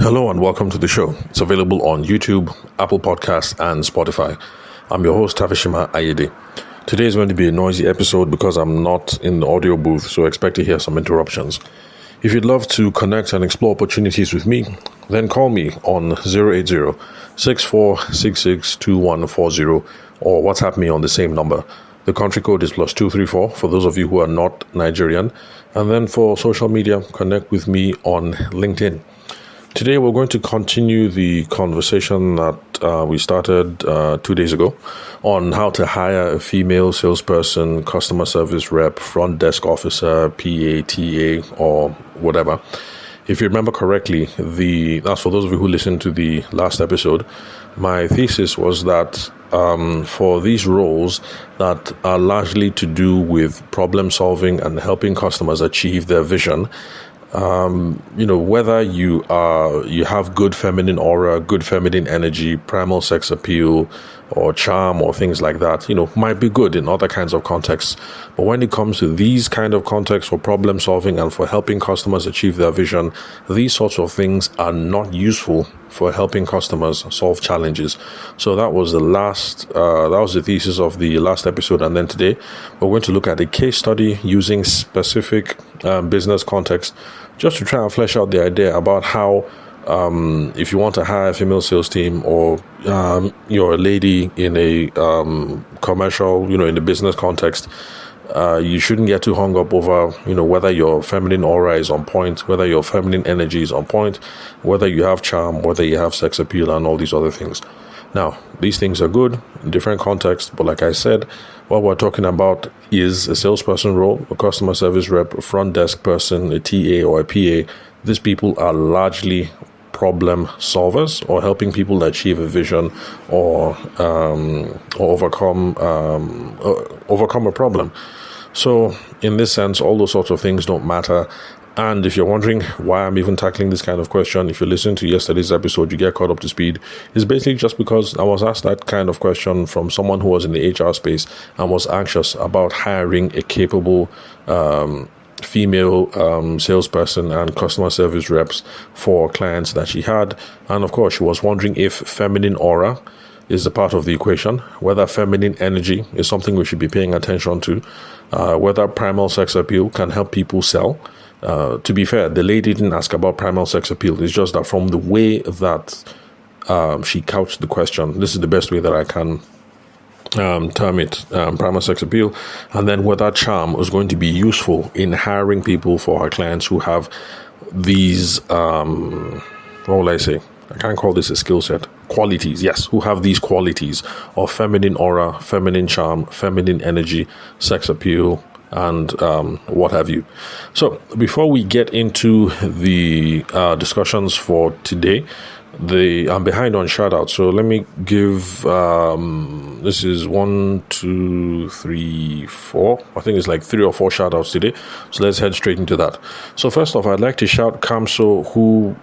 Hello and welcome to the show. It's available on YouTube, Apple Podcasts, and Spotify. I'm your host, Tavishima Ayede. Today is going to be a noisy episode because I'm not in the audio booth, so expect to hear some interruptions. If you'd love to connect and explore opportunities with me, then call me on 080-6466-2140 or WhatsApp me on the same number. The country code is +234 for those of you who are not Nigerian. And then for social media, connect with me on LinkedIn. Today, we're going to continue the conversation that we started 2 days ago on how to hire a female salesperson, customer service rep, front desk officer, PA, TA, or whatever. If you remember correctly, that's for those of you who listened to the last episode, my thesis was that for these roles that are largely to do with problem solving and helping customers achieve their vision, whether you have good feminine aura, good feminine energy, primal sex appeal, or charm, or things like that, might be good in other kinds of contexts. But when it comes to these kind of contexts for problem solving and for helping customers achieve their vision, these sorts of things are not useful for helping customers solve challenges. So that was the thesis of the last episode. And then today we're going to look at a case study using specific business context, just to try and flesh out the idea about how if you want to hire a female sales team, or you're a lady in a commercial, in the business context, you shouldn't get too hung up over, whether your feminine aura is on point, whether your feminine energy is on point, whether you have charm, whether you have sex appeal, and all these other things. Now, these things are good in different contexts, but like I said, what we're talking about is a salesperson role, a customer service rep, a front desk person, a TA or a PA. These people are largely problem solvers, or helping people achieve a vision or overcome a problem. So in this sense, all those sorts of things don't matter. And if you're wondering why I'm even tackling this kind of question, if you listen to yesterday's episode, you get caught up to speed. It's basically just because I was asked that kind of question from someone who was in the HR space and was anxious about hiring a capable female salesperson and customer service reps for clients that she had. And of course, she was wondering if feminine aura is a part of the equation, whether feminine energy is something we should be paying attention to, whether primal sex appeal can help people sell. To be fair, the lady didn't ask about primal sex appeal. It's just that from the way that she couched the question, this is the best way that I can term it, primal sex appeal, and then whether charm was going to be useful in hiring people for her clients who have these, what will I say? I can't call this a skill set. Qualities, yes, who have these qualities of feminine aura, feminine charm, feminine energy, sex appeal, and what have you. So before we get into the discussions for today, I'm behind on shout outs, so let me give this is 1, 2, 3, 4. I think it's like 3 or 4 shout outs today. So let's head straight into that. So first off, I'd like to shout Kamso, who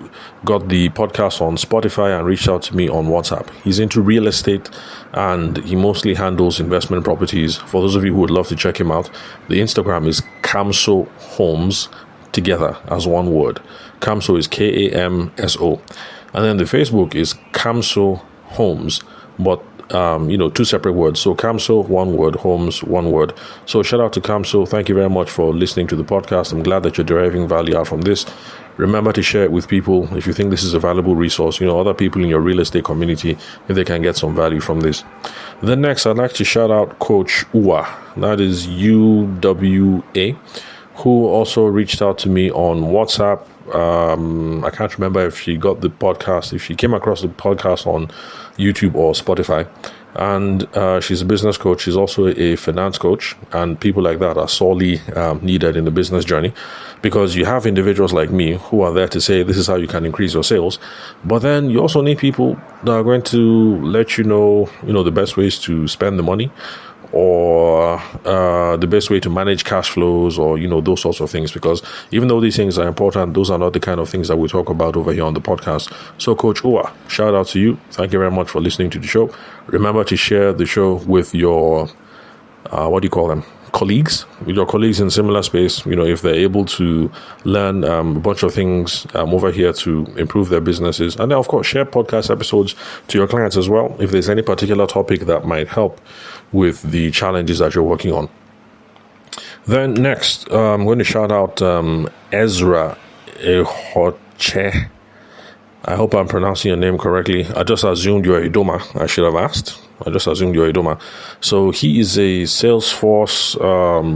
got the podcast on Spotify and reached out to me on WhatsApp. He's into real estate and he mostly handles investment properties. For those of you who would love to check him out, the Instagram is Kamso Homes, together as one word. Kamso is Kamso. And then the Facebook is Kamso Homes, but 2 separate words. So Kamso, one word, Homes, one word. So shout out to Kamso. Thank you very much for listening to the podcast. I'm glad that you're deriving value out from this. Remember to share it with people if you think this is a valuable resource. Other people in your real estate community, if they can get some value from this. Then next, I'd like to shout out Coach Uwa. That is UWA, who also reached out to me on WhatsApp. I can't remember if she got the podcast, if she came across the podcast on YouTube or Spotify. And she's a business coach. She's also a finance coach. And people like that are sorely needed in the business journey, because you have individuals like me who are there to say, this is how you can increase your sales. But then you also need people that are going to let you know, the best ways to spend the money, or the best way to manage cash flows, or those sorts of things, because even though these things are important, those are not the kind of things that we talk about over here on the podcast. So Coach Uwa, shout out to you. Thank you very much for listening to the show. Remember to share the show with your colleagues, with your colleagues in similar space, if they're able to learn a bunch of things over here to improve their businesses. And then, of course, share podcast episodes to your clients as well, if there's any particular topic that might help with the challenges that you're working on. Then next, I'm going to shout out Ezra Ehoche. I hope I'm pronouncing your name correctly. I just assumed you're Idoma. I should have asked. So he is a Salesforce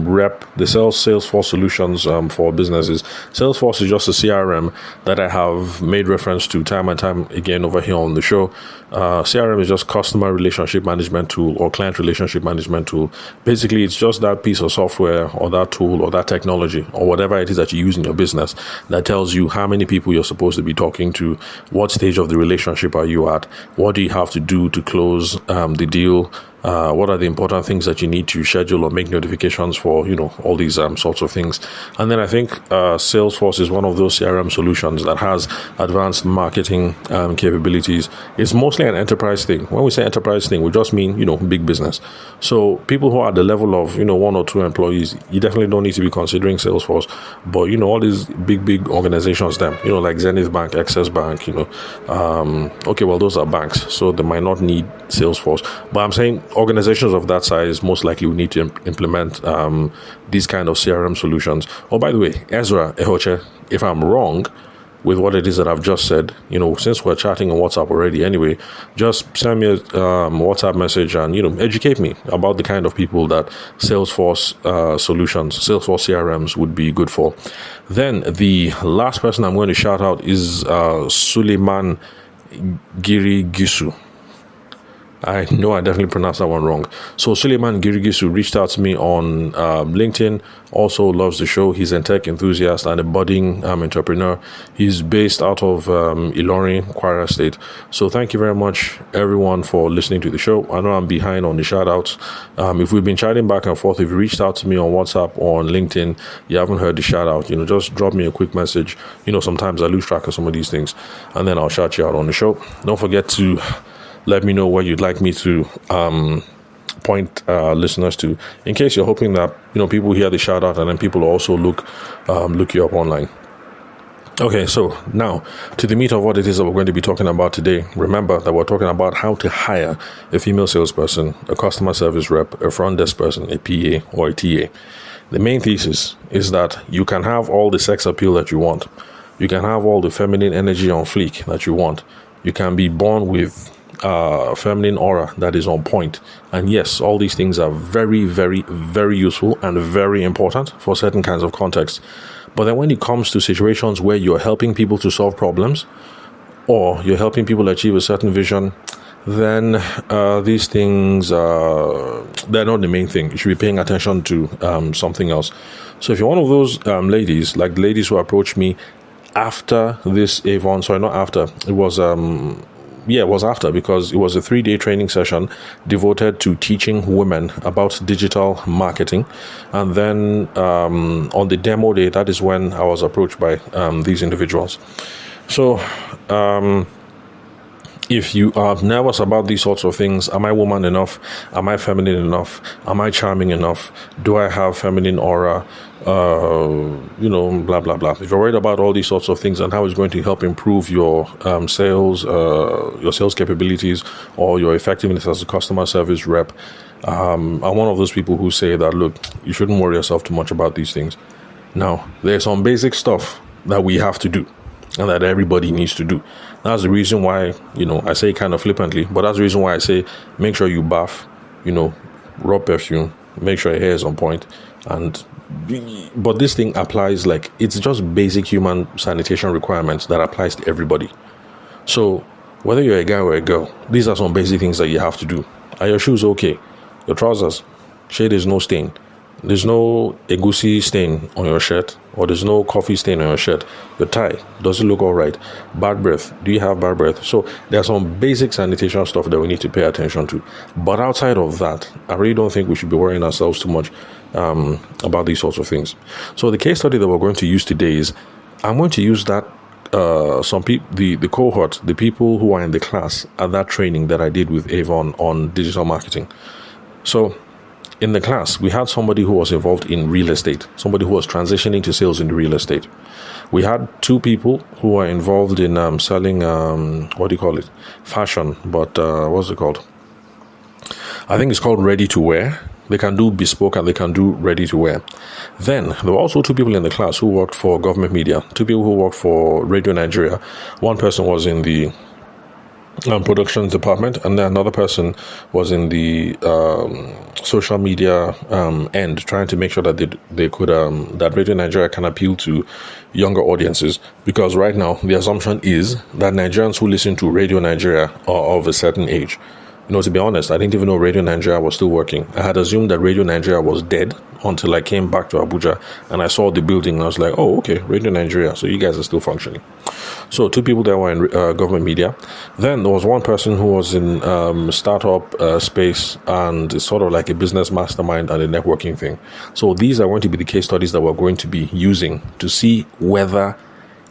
rep. They sell Salesforce solutions for businesses. Salesforce is just a CRM that I have made reference to time and time again over here on the show. CRM is just customer relationship management tool or client relationship management tool. Basically, it's just that piece of software or that tool or that technology or whatever it is that you use in your business that tells you how many people you're supposed to be talking to, what stage of the relationship are you at, what do you have to do to close the deal, what are the important things that you need to schedule or make notifications for, all these sorts of things. And then I think Salesforce is one of those CRM solutions that has advanced marketing capabilities. It's mostly an enterprise thing. When we say enterprise thing, we just mean, big business. So people who are at the level of, 1 or 2 employees, you definitely don't need to be considering Salesforce. But, all these big organizations, like Zenith Bank, Access Bank, those are banks. So they might not need Salesforce. But I'm saying organizations of that size most likely will need to implement these kind of CRM solutions. Oh, by the way, Ezra Ehoche, if I'm wrong with what it is that I've just said, since we're chatting on WhatsApp already anyway, just send me a WhatsApp message and, educate me about the kind of people that Salesforce solutions, Salesforce CRMs would be good for. Then the last person I'm going to shout out is Suleiman Girigisu. I know I definitely pronounced that one wrong. So Suleiman Girigisu reached out to me on LinkedIn, also loves the show. He's a tech enthusiast and a budding entrepreneur. He's based out of Ilorin, Kwara State. So thank you very much, everyone, for listening to the show. I know I'm behind on the shout-outs. If we've been chatting back and forth, if you reached out to me on WhatsApp or on LinkedIn, you haven't heard the shout-out, just drop me a quick message. Sometimes I lose track of some of these things, and then I'll shout you out on the show. Don't forget to let me know where you'd like me to point listeners to, in case you're hoping that people hear the shout out and then people also look you up online. Okay, so now to the meat of what it is that we're going to be talking about today. Remember that we're talking about how to hire a female salesperson, a customer service rep, a front desk person, a PA, or a TA. The main thesis is that you can have all the sex appeal that you want. You can have all the feminine energy on fleek that you want. You can be born with feminine aura that is on point. And yes, all these things are very, very, very useful and very important for certain kinds of contexts. But then when it comes to situations where you're helping people to solve problems or you're helping people achieve a certain vision, then these things, they're not the main thing. You should be paying attention to something else. So if you're one of those ladies, like the ladies who approached me after this Avon, sorry, not after, it was after, because it was a 3-day training session devoted to teaching women about digital marketing. And then on the demo day, that is when I was approached by these individuals. So if you are nervous about these sorts of things, am I woman enough? Am I feminine enough? Am I charming enough? Do I have feminine aura? Blah, blah, blah. If you're worried about all these sorts of things and how it's going to help improve your sales capabilities or your effectiveness as a customer service rep, I'm one of those people who say that, look, you shouldn't worry yourself too much about these things. Now, there's some basic stuff that we have to do and that everybody needs to do. That's the reason why, I say kind of flippantly, but that's the reason why I say make sure you bath, rub perfume, make sure your hair is on point. But this thing applies, like, it's just basic human sanitation requirements that applies to everybody. So whether you're a guy or a girl, these are some basic things that you have to do. Are your shoes okay? Your trousers, shade is no stain. There's no egusi stain on your shirt, or there's no coffee stain on your shirt. Your tie, does it look all right? Bad breath, do you have bad breath? So there's some basic sanitation stuff that we need to pay attention to. But outside of that, I really don't think we should be worrying ourselves too much about these sorts of things. So the case study that we're going to use today is, I'm going to use that some people, the cohort, the people who are in the class at that training that I did with Avon on digital marketing. So in the class, we had somebody who was involved in real estate, somebody who was transitioning to sales in real estate. We had two people who were involved in selling, fashion, but what's it called? I think it's called ready to wear. They can do bespoke and they can do ready to wear. Then there were also two people in the class who worked for government media, two people who worked for Radio Nigeria. One person was in the production department, and then another person was in the social media end, trying to make sure that they could that Radio Nigeria can appeal to younger audiences. Because right now the assumption is that Nigerians who listen to Radio Nigeria are of a certain age. To be honest, I didn't even know Radio Nigeria was still working. I had assumed that Radio Nigeria was dead until I came back to Abuja and I saw the building and I was like, oh, okay, Radio Nigeria. So you guys are still functioning. So two people that were in government media. Then there was one person who was in startup space, and it's sort of like a business mastermind and a networking thing. So these are going to be the case studies that we're going to be using to see whether,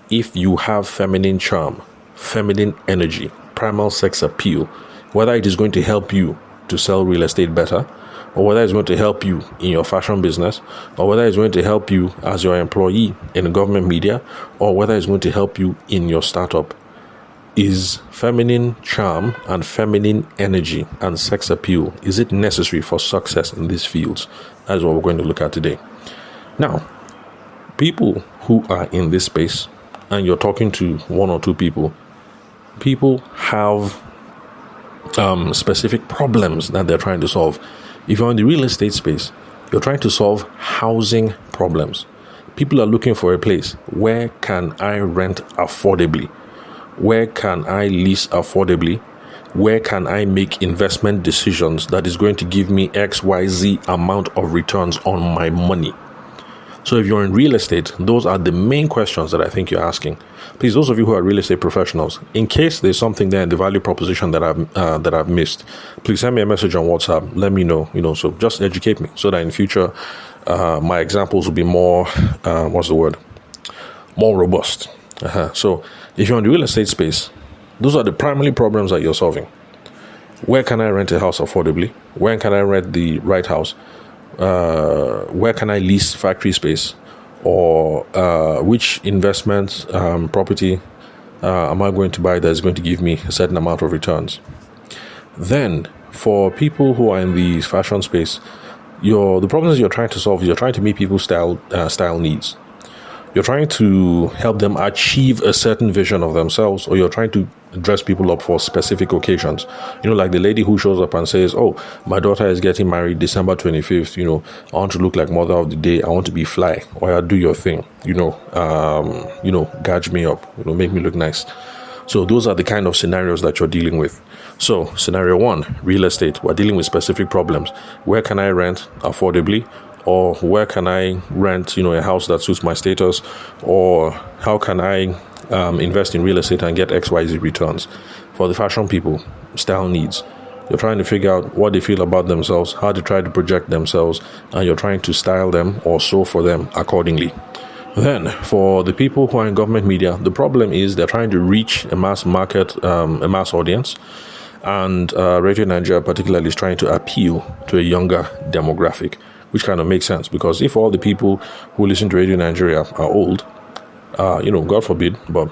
if you have feminine charm, feminine energy, primal sex appeal, whether it is going to help you to sell real estate better, or whether it's going to help you in your fashion business, or whether it's going to help you as your employee in government media, or whether it's going to help you in your startup. Is feminine charm and feminine energy and sex appeal, is it necessary for success in these fields? That is what we're going to look at today. Now, people who are in this space, and you're talking to one or two people have specific problems that they're trying to solve. If you're in the real estate space, you're trying to solve housing problems. People are looking for a place. Where can I rent affordably? Where can I lease affordably? Where can I make investment decisions that is going to give me XYZ amount of returns on my money? So if you're in real estate, those are the main questions that I think you're asking. Please, those of you who are real estate professionals, in case there's something there in the value proposition that I've missed, please send me a message on WhatsApp. Let me know. So just educate me so that in future my examples will be more more robust. So if you're in the real estate space, those are the primary problems that you're solving. Where can I rent a house affordably? Where can I rent the right house? Where can I lease factory space? Or which investment property am I going to buy that is going to give me a certain amount of returns? Then, for people who are in the fashion space, the problems you're trying to solve is you're trying to meet people's style needs. You're trying to help them achieve a certain vision of themselves, or you're trying to dress people up for specific occasions. Like the lady who shows up and says, oh, my daughter is getting married December 25th. I want to look like mother of the day. I want to be fly. Or I do your thing. Gauge me up. Make me look nice. So those are the kind of scenarios that you're dealing with. So scenario one, real estate. We're dealing with specific problems. Where can I rent affordably? Or where can I rent, a house that suits my status? Or how can I invest in real estate and get XYZ returns? For the fashion people, style needs. You're trying to figure out what they feel about themselves, how they try to project themselves, and you're trying to style them or sew for them accordingly. Then, for the people who are in government media, the problem is they're trying to reach a mass market, a mass audience. And Radio Nigeria particularly is trying to appeal to a younger demographic, which kind of makes sense, because if all the people who listen to Radio Nigeria are old, God forbid, but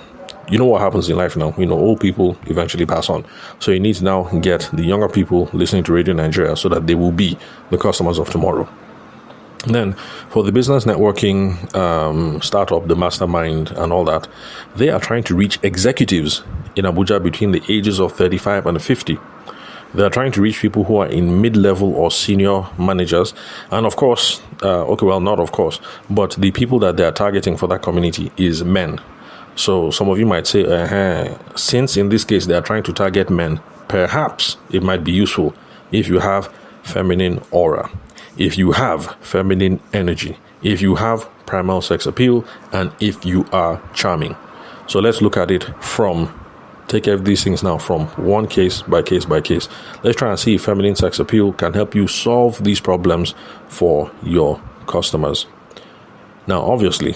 you know what happens in life now. Old people eventually pass on. So you need to now get the younger people listening to Radio Nigeria so that they will be the customers of tomorrow. And then for the business networking startup, the mastermind and all that, they are trying to reach executives in Abuja between the ages of 35 and 50. They are trying to reach people who are in mid-level or senior managers. And of course, not of course, but the people that they are targeting for that community is men. So some of you might say, since in this case they are trying to target men, perhaps it might be useful if you have feminine aura, if you have feminine energy, if you have primal sex appeal, and if you are charming. So let's look at it take these things now from one case by case by case. Let's try and see if feminine sex appeal can help you solve these problems for your customers. Now, obviously,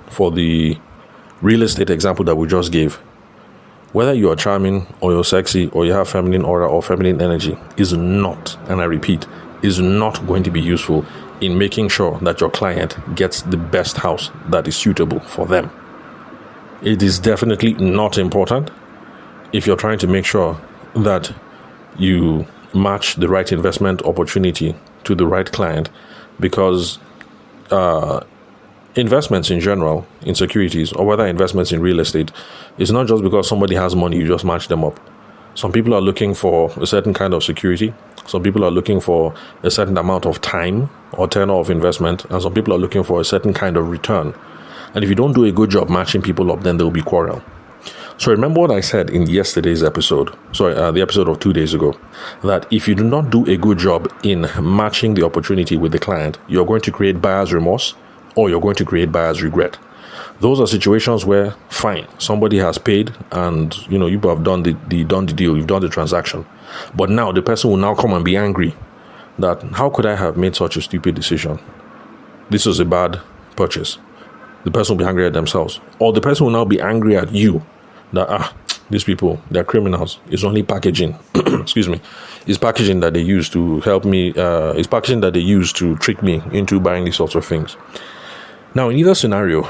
for the real estate example that we just gave, whether you are charming or you're sexy or you have feminine aura or feminine energy is not, and I repeat, is not going to be useful in making sure that your client gets the best house that is suitable for them. It is definitely not important if you're trying to make sure that you match the right investment opportunity to the right client, because investments in general, in securities, or whether investments in real estate, is not just because somebody has money, you just match them up. Some people are looking for a certain kind of security. Some people are looking for a certain amount of time or tenor of investment. And some people are looking for a certain kind of return. And if you don't do a good job matching people up, then there will be quarrel. So remember what I said in yesterday's episode, the episode of 2 days ago, that if you do not do a good job in matching the opportunity with the client, you're going to create buyer's remorse or you're going to create buyer's regret. Those are situations where, fine, somebody has paid and, you have done the deal, you've done the transaction. But now the person will now come and be angry that, how could I have made such a stupid decision? This was a bad purchase. The person will be angry at themselves. Or the person will now be angry at you that, these people, they're criminals. It's only packaging. Excuse me. It's packaging that they use to help me. It's packaging that they use to trick me into buying these sorts of things. Now, in either scenario,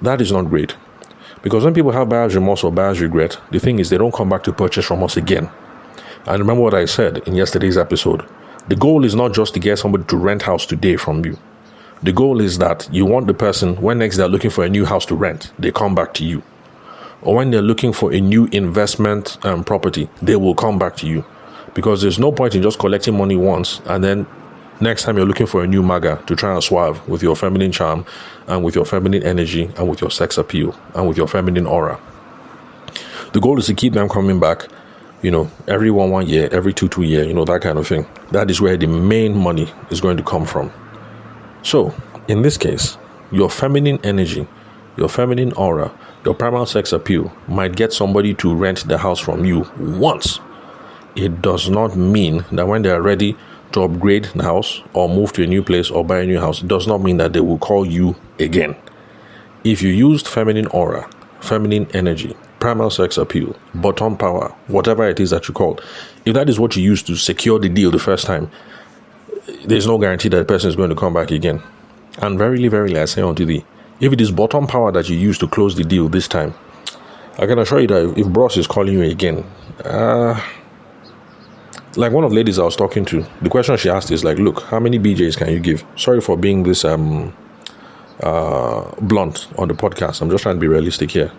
that is not great, because when people have buyer's remorse or buyer's regret, the thing is they don't come back to purchase from us again. And remember what I said in yesterday's episode. The goal is not just to get somebody to rent house today from you. The goal is that you want the person, when next they're looking for a new house to rent, they come back to you. Or when they're looking for a new investment property, they will come back to you. Because there's no point in just collecting money once and then next time you're looking for a new maga to try and swerve with your feminine charm and with your feminine energy and with your sex appeal and with your feminine aura. The goal is to keep them coming back, every 1 year, every 2 year, that kind of thing. That is where the main money is going to come from. So, in this case, your feminine energy, your feminine aura, your primal sex appeal might get somebody to rent the house from you once. It does not mean that when they are ready to upgrade the house or move to a new place or buy a new house, it does not mean that they will call you again. If you used feminine aura, feminine energy, primal sex appeal, bottom power, whatever it is that you call, if that is what you used to secure the deal the first time, there's no guarantee that the person is going to come back again. And verily, verily, I say unto thee, if it is bottom power that you use to close the deal this time, I can assure you that if Bros is calling you again, like one of the ladies I was talking to, the question she asked is like, look, how many BJs can you give? Sorry for being this blunt on the podcast. I'm just trying to be realistic here.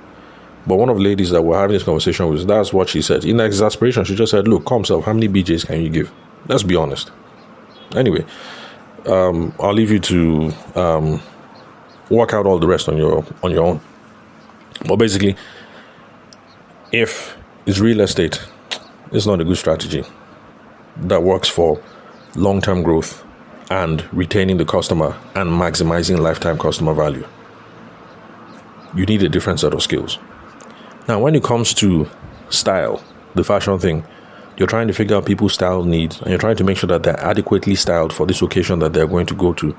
But one of the ladies that we're having this conversation with, that's what she said. In exasperation, she just said, look, come self, how many BJs can you give? Let's be honest. Anyway, I'll leave you to work out all the rest on your own. But basically, if it's real estate, it's not a good strategy that works for long-term growth and retaining the customer and maximizing lifetime customer value. You need a different set of skills. Now, when it comes to style, the fashion thing, you're trying to figure out people's style needs and you're trying to make sure that they're adequately styled for this occasion that they're going to go to.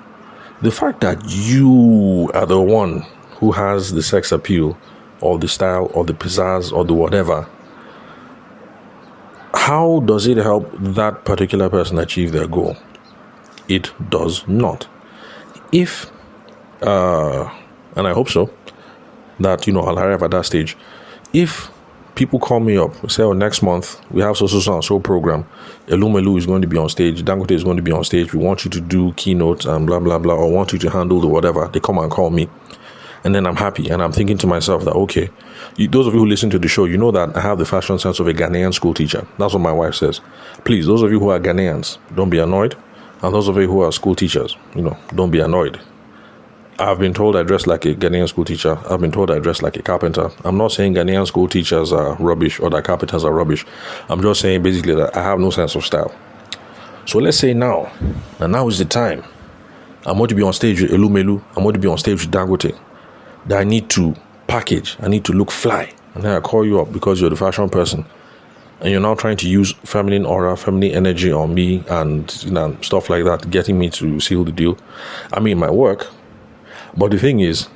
The fact that you are the one who has the sex appeal or the style or the pizzazz or the whatever, how does it help that particular person achieve their goal? It does not. If, and I hope so, that, I'll arrive at that stage. If people call me up, say, next month, we have so program, Elumelu is going to be on stage, Dangote is going to be on stage, we want you to do keynotes and blah, blah, blah, or want you to handle the whatever, they come and call me. And then I'm happy, and I'm thinking to myself that, okay, those of you who listen to the show, you know that I have the fashion sense of a Ghanaian school teacher. That's what my wife says. Please, those of you who are Ghanaians, don't be annoyed. And those of you who are school teachers, don't be annoyed. I've been told I dress like a Ghanaian school teacher. I've been told I dress like a carpenter. I'm not saying Ghanaian school teachers are rubbish or that carpenters are rubbish. I'm just saying basically that I have no sense of style. So let's say now is the time. I'm going to be on stage with Elumelu. I'm going to be on stage with Dangote. That I need to package. I need to look fly. And then I call you up because you're the fashion person. And you're now trying to use feminine aura, feminine energy on me and stuff like that, getting me to seal the deal. I mean, it might work. But the thing is,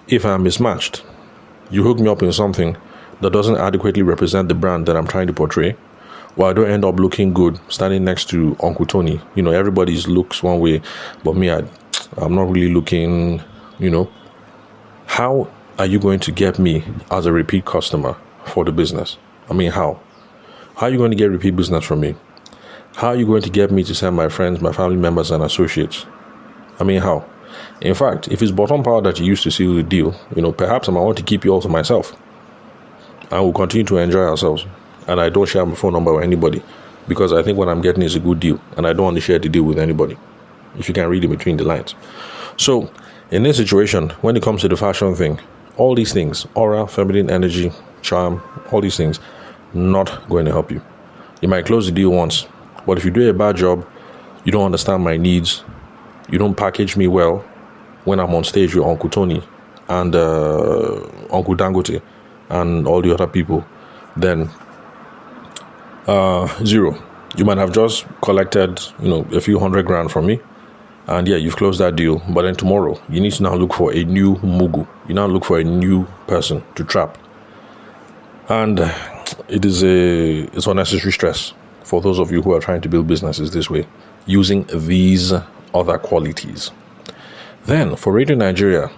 if I'm mismatched, you hook me up in something that doesn't adequately represent the brand that I'm trying to portray, Well, I don't end up looking good standing next to Uncle Tony. Everybody's looks one way, but me, I'm not really looking, How are you going to get me as a repeat customer for the business? How? How are you going to get repeat business from me? How are you going to get me to send my friends, my family members, and associates? How? In fact, if it's bottom power that you used to seal the deal, perhaps I might want to keep you all to myself. And we'll continue to enjoy ourselves. And I don't share my phone number with anybody because I think what I'm getting is a good deal. And I don't want to share the deal with anybody, if you can read in between the lines. So, in this situation, when it comes to the fashion thing, all these things, aura, feminine energy, charm, all these things, not going to help you. You might close the deal once, but if you do a bad job, you don't understand my needs, you don't package me well when I'm on stage with Uncle Tony and Uncle Dangote and all the other people, then zero. You might have just collected, a few $100,000 from me, and you've closed that deal. But then tomorrow, you need to now look for a new Mugu. You now look for a new person to trap, and it's unnecessary stress for those of you who are trying to build businesses this way, using these other qualities. Then for Radio Nigeria,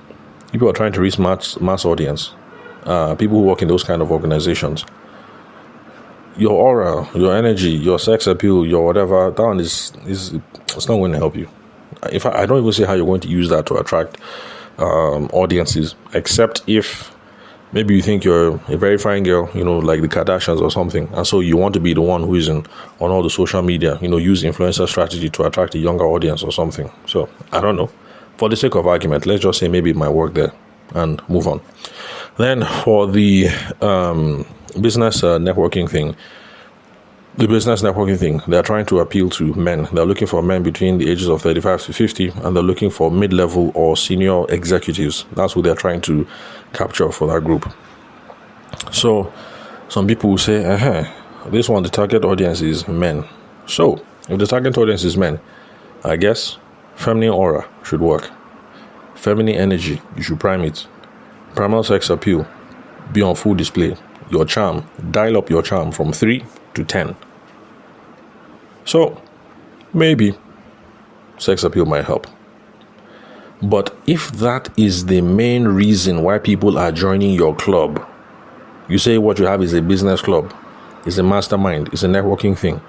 people are trying to reach mass audience. People who work in those kind of organizations. Your aura, your energy, your sex appeal, your whatever, that one is it's not going to help you. In fact, I don't even see how you're going to use that to attract audiences, except if maybe you think you're a very fine girl, like the Kardashians or something, and so you want to be the one who is on all the social media, use influencer strategy to attract a younger audience or something. So I don't know. For the sake of argument, let's just say maybe it might work there and move on. Then for the business networking thing, they're trying to appeal to men. They're looking for men between the ages of 35 to 50, and they're looking for mid-level or senior executives. That's who they're trying to capture for that group. So some people will say, this one, the target audience is men. So if the target audience is men, I guess feminine aura should work. Feminine energy, you should prime it. Primal sex appeal, be on full display. Your charm, dial up your charm from 3 to 10. So maybe sex appeal might help. But if that is the main reason why people are joining your club, you say what you have is a business club, it's a mastermind, it's a networking thing.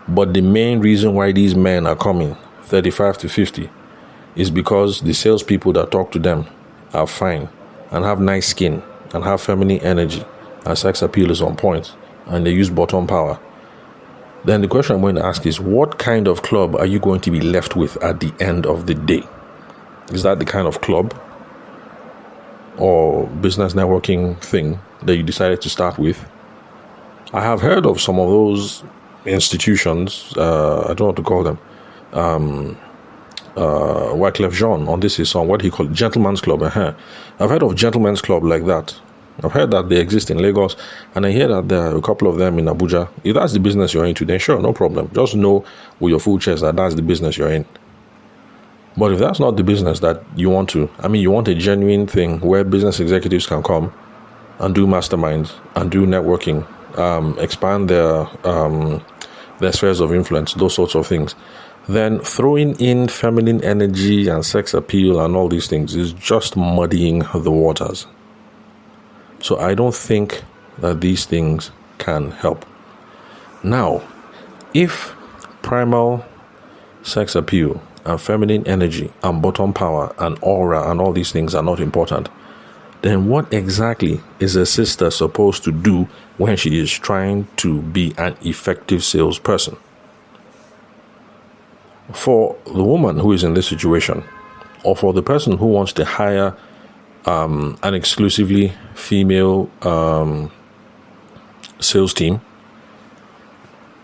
But the main reason why these men are coming, 35 to 50, is because the salespeople that talk to them are fine and have nice skin and have feminine energy and sex appeal is on point and they use bottom power. Then the question I'm going to ask is, what kind of club are you going to be left with at the end of the day? Is that the kind of club or business networking thing that you decided to start with? I have heard of some of those institutions, I don't know what to call them, Wyclef Jean on this is on what he called Gentleman's Club. I've heard of Gentleman's Club like that. I've heard that they exist in Lagos, and I hear that there are a couple of them in Abuja. If that's the business you're into, then sure, no problem. Just know with your full chest that that's the business you're in. But if that's not the business that you want to, you want a genuine thing where business executives can come and do masterminds and do networking, expand their spheres of influence, those sorts of things, then throwing in feminine energy and sex appeal and all these things is just muddying the waters. So I don't think that these things can help. Now, if primal sex appeal and feminine energy and bottom power and aura and all these things are not important, then what exactly is a sister supposed to do when she is trying to be an effective salesperson? For the woman who is in this situation, or for the person who wants to hire an exclusively female sales team,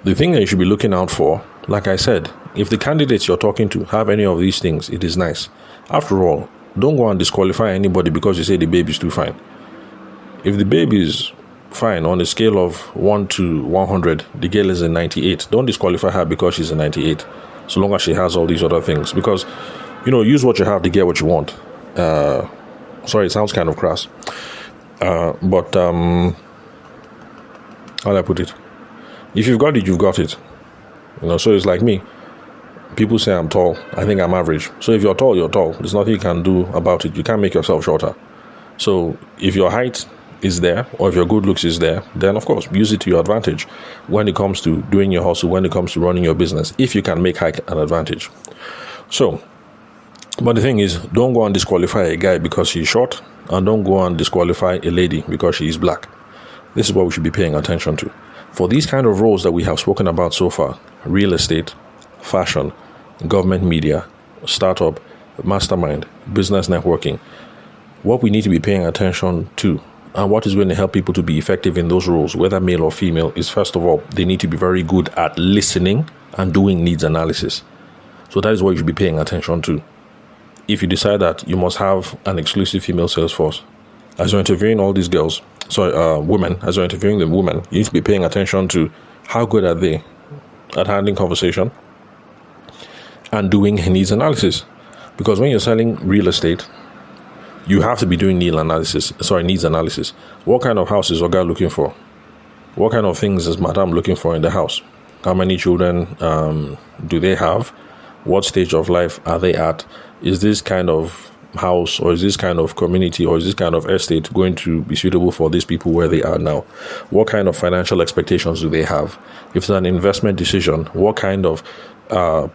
the thing that you should be looking out for, like I said, if the candidates you're talking to have any of these things, it is nice. After all, don't go and disqualify anybody because you say the baby's too fine. If the baby is fine on a scale of 1 to 100, the girl is a 98. Don't disqualify her because she's a 98, so long as she has all these other things. Because, use what you have to get what you want. Sorry, it sounds kind of crass. But how do I put it? If you've got it, you've got it. So it's like me. People say I'm tall. I think I'm average. So if you're tall, you're tall. There's nothing you can do about it. You can't make yourself shorter. So if your height is there, or if your good looks is there, then of course use it to your advantage when it comes to doing your hustle, when it comes to running your business, if you can make height an advantage. So, but the thing is, don't go and disqualify a guy because he's short, and don't go and disqualify a lady because she is black. This is what we should be paying attention to. For these kind of roles that we have spoken about so far, real estate, fashion, government media, startup, mastermind, business networking, what we need to be paying attention to and what is going to help people to be effective in those roles, whether male or female, is first of all, they need to be very good at listening and doing needs analysis. So that is what you should be paying attention to. If you decide that you must have an exclusive female sales force, as you're interviewing all these women, as you're interviewing the women, you need to be paying attention to how good are they at handling conversation and doing needs analysis. Because when you're selling real estate, you have to be doing needs analysis. What kind of house is Oga looking for? What kind of things is Madam looking for in the house? How many children do they have? What stage of life are they at? Is this kind of house, or is this kind of community, or is this kind of estate going to be suitable for these people where they are now? What kind of financial expectations do they have? If it's an investment decision, what kind of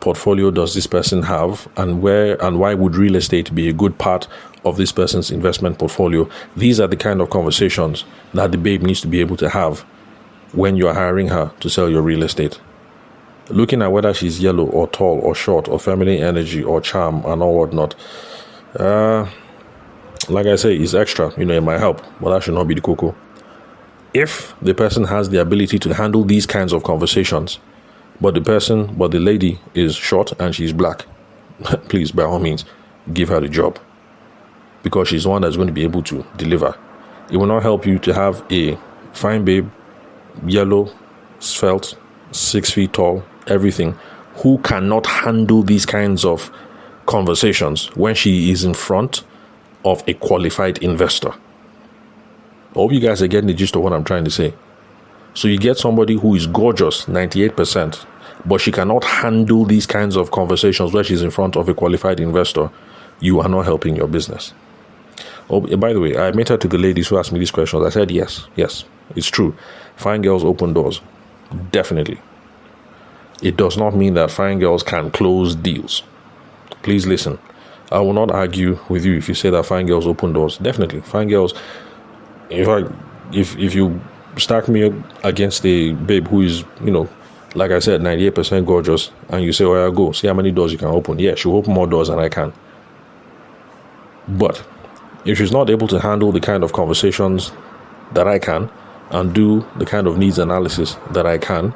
portfolio does this person have, and why would real estate be a good part of this person's investment portfolio? These are the kind of conversations that the babe needs to be able to have when you are hiring her to sell your real estate. Looking at whether she's yellow or tall or short or feminine energy or charm and all whatnot, like I say, is extra. It might help, but that should not be the cocoa. If the person has the ability to handle these kinds of conversations, but the lady is short and she's black, please, by all means, give her the job, because she's the one that's going to be able to deliver. It will not help you to have a fine babe, yellow, svelte, 6 feet tall, everything, who cannot handle these kinds of conversations when she is in front of a qualified investor. I hope you guys are getting the gist of what I'm trying to say. So you get somebody who is gorgeous, 98%, but she cannot handle these kinds of conversations where she's in front of a qualified investor. You are not helping your business. Oh, by the way, I admitted to the ladies who asked me these questions. I said, yes, it's true. Fine girls open doors. Definitely. It does not mean that fine girls can close deals. Please listen. I will not argue with you if you say that fine girls open doors. Definitely. Fine girls, if you stack me up against a babe who is, like I said, 98% gorgeous, and you say, oh, yeah, go, see how many doors you can open. Yeah, she'll open more doors than I can. But if she's not able to handle the kind of conversations that I can, and do the kind of needs analysis that I can,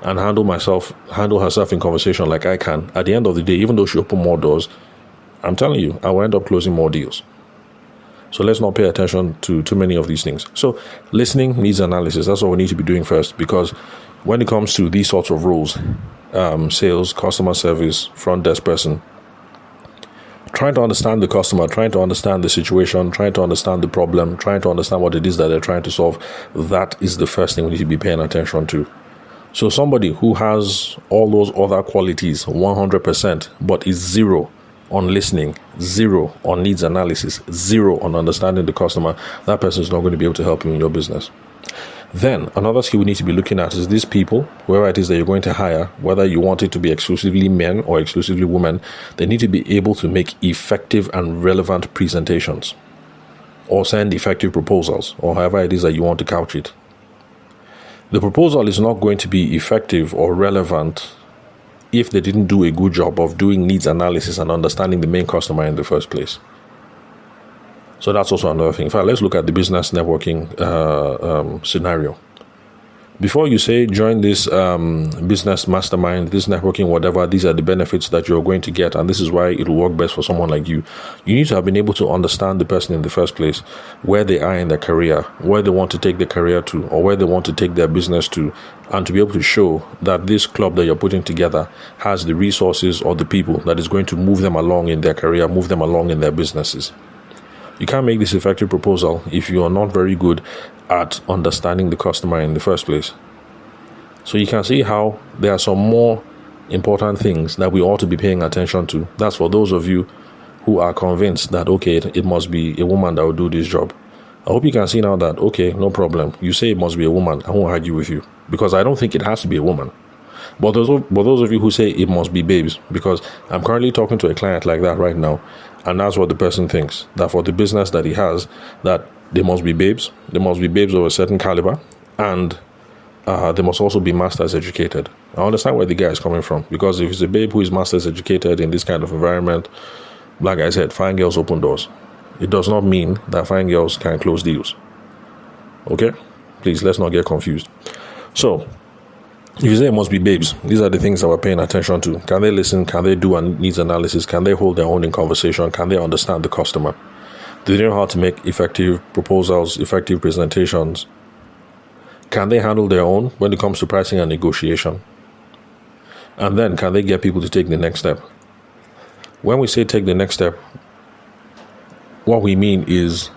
and handle herself in conversation like I can, at the end of the day, even though she open more doors, I'm telling you, I will end up closing more deals. So let's not pay attention to too many of these things. So listening, needs analysis, that's what we need to be doing first, because when it comes to these sorts of roles, sales, customer service, front desk person, trying to understand the customer, trying to understand the situation, trying to understand the problem, trying to understand what it is that they're trying to solve, that is the first thing we need to be paying attention to. So somebody who has all those other qualities 100%, but is zero on listening, zero on needs analysis, zero on understanding the customer, that person is not going to be able to help you in your business. Then another skill we need to be looking at is these people, whoever it is that you're going to hire, whether you want it to be exclusively men or exclusively women, they need to be able to make effective and relevant presentations, or send effective proposals, or however it is that you want to couch it. The proposal is not going to be effective or relevant if they didn't do a good job of doing needs analysis and understanding the main customer in the first place. So that's also another thing. In fact, let's look at the business networking scenario. Before you say join this business mastermind, this networking, whatever, these are the benefits that you're going to get, and this is why it will work best for someone like you. You need to have been able to understand the person in the first place, where they are in their career, where they want to take their career to, or where they want to take their business to, and to be able to show that this club that you're putting together has the resources or the people that is going to move them along in their career, move them along in their businesses. You can't make this effective proposal if you are not very good at understanding the customer in the first place. So you can see how there are some more important things that we ought to be paying attention to. That's for those of you who are convinced that, okay, it must be a woman that will do this job. I hope you can see now that, okay, no problem. You say it must be a woman. I won't argue with you because I don't think it has to be a woman. But those of you who say it must be babes, because I'm currently talking to a client like that right now, and that's what the person thinks, that for the business that he has, that they must be babes. They must be babes of a certain caliber, and they must also be master's educated. I understand where the guy is coming from, because if it's a babe who is master's educated in this kind of environment, like I said, fine girls open doors. It does not mean that fine girls can close deals. Okay? Please, let's not get confused. So, if you say it must be babes, these are the things that we're paying attention to. Can they listen? Can they do a needs analysis? Can they hold their own in conversation? Can they understand the customer? Do they know how to make effective proposals, effective presentations? Can they handle their own when it comes to pricing and negotiation? And then, can they get people to take the next step? When we say take the next step, what we mean is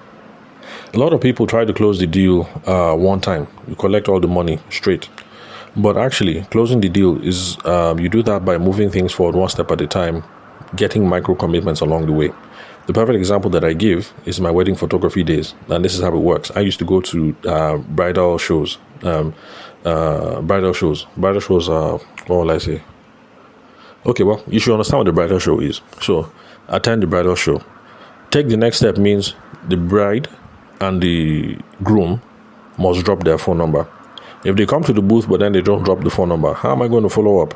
a lot of people try to close the deal one time. You collect all the money straight. But actually, closing the deal is you do that by moving things forward one step at a time, getting micro commitments along the way. The perfect example that I give is my wedding photography days, and this is how it works. I used to go to bridal shows. Bridal shows are, what will I say? Okay, well, you should understand what the bridal show is. So, attend the bridal show. Take the next step means the bride and the groom must drop their phone number. If they come to the booth but then they don't drop the phone number, how am I going to follow up?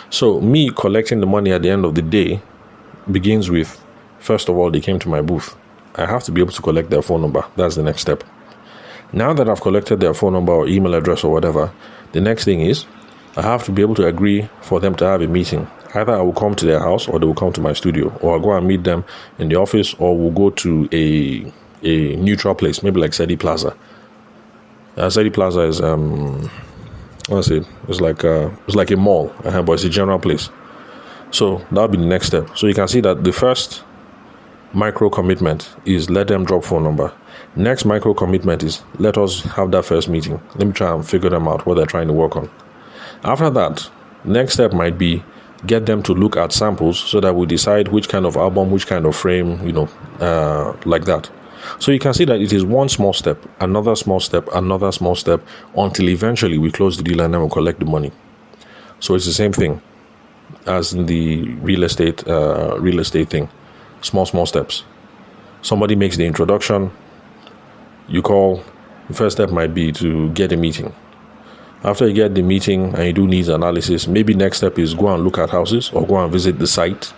So me collecting the money at the end of the day begins with, first of all, they came to my booth. I have to be able to collect their phone number. That's the next step. Now that I've collected their phone number or email address or whatever, the next thing is I have to be able to agree for them to have a meeting. Either I will come to their house or they will come to my studio, or I'll go and meet them in the office, or we'll go to a neutral place, maybe like Sedi Plaza. Sedi Plaza is it's like a mall, but it's a general place. So that'll be the next step. So you can see that the first micro commitment is let them drop phone number. Next micro commitment is let us have that first meeting. Let me try and figure them out what they're trying to work on. After that, next step might be get them to look at samples so that we decide which kind of album, which kind of frame, like that. So you can see that it is one small step, another small step, another small step, until eventually we close the deal and then we collect the money. So it's the same thing as in the real estate thing. Small steps. Somebody makes the introduction. You call. The first step might be to get a meeting. After you get the meeting and you do needs analysis, maybe next step is go and look at houses or go and visit the site.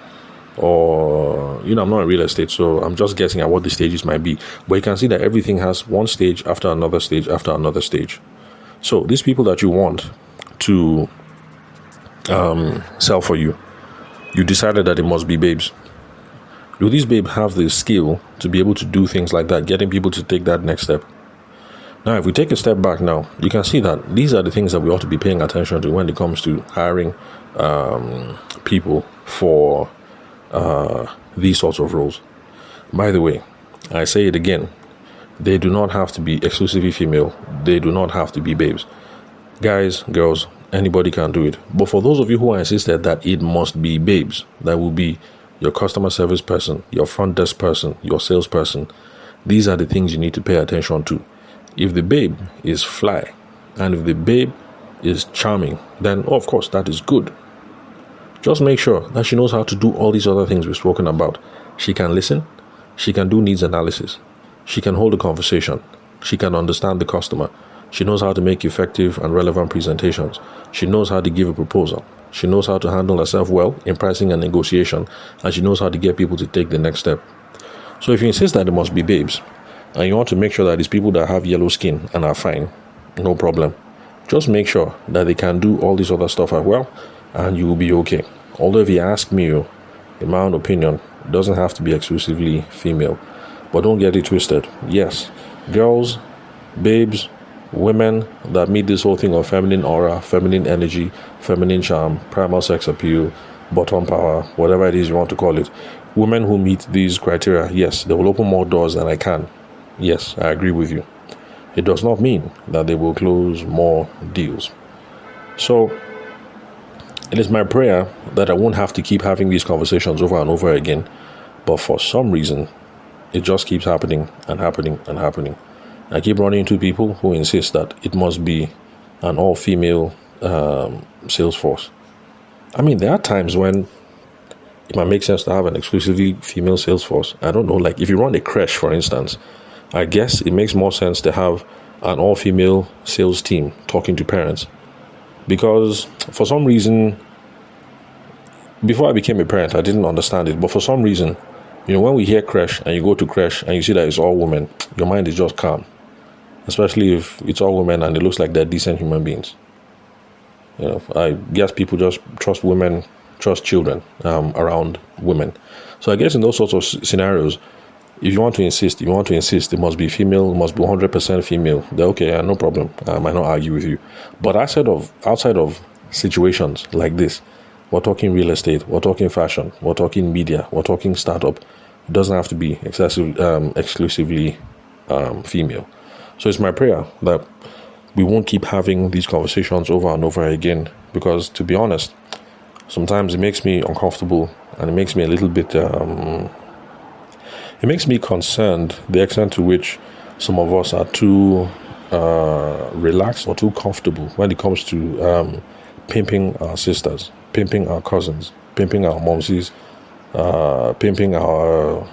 Or, I'm not in real estate, so I'm just guessing at what the stages might be. But you can see that everything has one stage after another stage after another stage. So these people that you want to sell for you, you decided that it must be babes. Do these babes have the skill to be able to do things like that, getting people to take that next step? Now, if we take a step back now, you can see that these are the things that we ought to be paying attention to when it comes to hiring people for these sorts of roles. By the way, I say it again, they do not have to be exclusively female. They do not have to be babes. Guys, girls, anybody can do it. But for those of you who are insisted that it must be babes, that will be your customer service person, your front desk person, your salesperson, these are the things you need to pay attention to. If the babe is fly, and if the babe is charming, then of course that is good. Just make sure that she knows how to do all these other things we've spoken about. She can listen, she can do needs analysis, she can hold a conversation, she can understand the customer, she knows how to make effective and relevant presentations, she knows how to give a proposal, she knows how to handle herself well in pricing and negotiation, and she knows how to get people to take the next step. So if you insist that it must be babes, and you want to make sure that it's people that have yellow skin and are fine, no problem. Just make sure that they can do all this other stuff as well, and you will be okay. Although if you ask me, in my own opinion, it doesn't have to be exclusively female. But don't get it twisted. Yes, girls, babes, women that meet this whole thing of feminine aura, feminine energy, feminine charm, primal sex appeal, bottom power, whatever it is you want to call it. Women who meet these criteria, yes, they will open more doors than I can. Yes, I agree with you. It does not mean that they will close more deals. So it is my prayer that I won't have to keep having these conversations over and over again. But for some reason, it just keeps happening and happening and happening. I keep running into people who insist that it must be an all-female sales force. I mean, there are times when it might make sense to have an exclusively female sales force. I don't know, like if you run a creche, for instance, I guess it makes more sense to have an all-female sales team talking to parents. Because for some reason, before I became a parent, I didn't understand it. But for some reason, when we hear creche and you go to creche and you see that it's all women, your mind is just calm. Especially if it's all women and it looks like they're decent human beings. I guess people just trust women, trust children around women. So I guess in those sorts of scenarios, if you want to insist, it must be female, it must be 100% female. They're okay, no problem. I might not argue with you. But outside of situations like this, we're talking real estate, we're talking fashion, we're talking media, we're talking startup. It doesn't have to be exclusively female. So it's my prayer that we won't keep having these conversations over and over again, because to be honest, sometimes it makes me uncomfortable and it makes me a little bit, it makes me concerned the extent to which some of us are too relaxed or too comfortable when it comes to pimping our sisters, pimping our cousins, pimping our momsies, pimping our...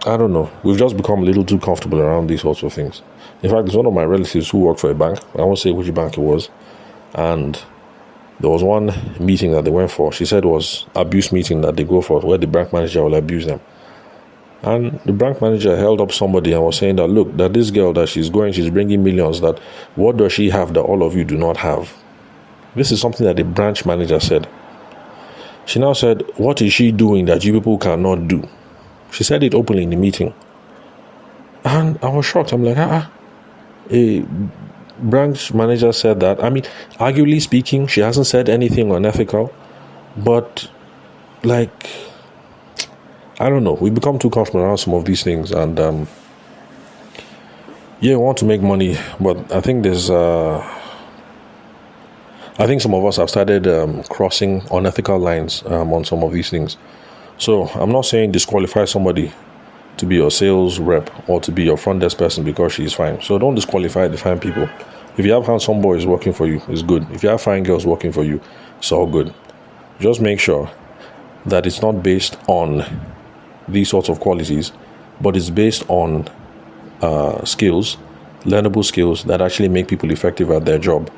I don't know. We've just become a little too comfortable around these sorts of things. In fact, there's one of my relatives who worked for a bank. I won't say which bank it was. And there was one meeting that they went for. She said it was abuse meeting that they go for, where the bank manager will abuse them. And the bank manager held up somebody and was saying that, look, that this girl that she's bringing millions, that what does she have that all of you do not have? This is something that the branch manager said. She now said, what is she doing that you people cannot do? She said it openly in the meeting. And I was shocked. I'm like, a branch manager said that. I mean, arguably speaking, she hasn't said anything unethical. But, like, I don't know. We become too comfortable around some of these things. And, we want to make money. But I think I think some of us have started crossing unethical lines on some of these things. So I'm not saying disqualify somebody to be your sales rep or to be your front desk person because she's fine. So don't disqualify the fine people. If you have handsome boys working for you, it's good. If you have fine girls working for you, it's all good. Just make sure that it's not based on these sorts of qualities, but it's based on skills, learnable skills that actually make people effective at their job.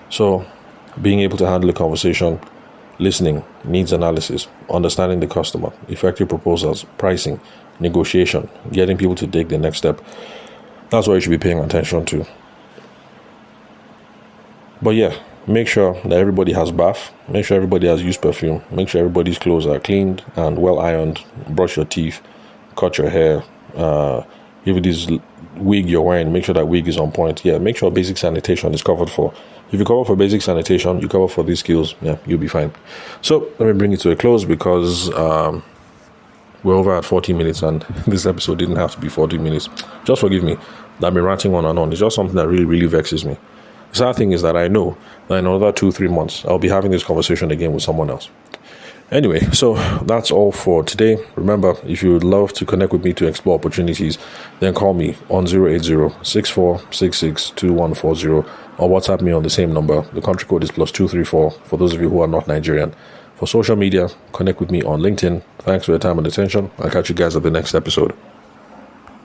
So being able to handle a conversation, listening, needs analysis, understanding the customer, effective proposals, pricing, negotiation, getting people to take the next step. That's what you should be paying attention to. But make sure that everybody has bath, make sure everybody has used perfume, make sure everybody's clothes are cleaned and well ironed, brush your teeth, cut your hair. If it is wig you're wearing, make sure that wig is on point. Make sure basic sanitation is covered for. If you cover for basic sanitation, you cover for these skills, you'll be fine. So let me bring it to a close because we're over at 40 minutes and this episode didn't have to be 40 minutes. Just forgive me that I've been ranting on and on. It's just something that really, really vexes me. The sad thing is that I know that in another 2-3 months, I'll be having this conversation again with someone else. Anyway, so that's all for today. Remember, if you would love to connect with me to explore opportunities, then call me on 080-6466-2140 or WhatsApp me on the same number. The country code is +234 for those of you who are not Nigerian. For social media, connect with me on LinkedIn. Thanks for your time and attention. I'll catch you guys at the next episode.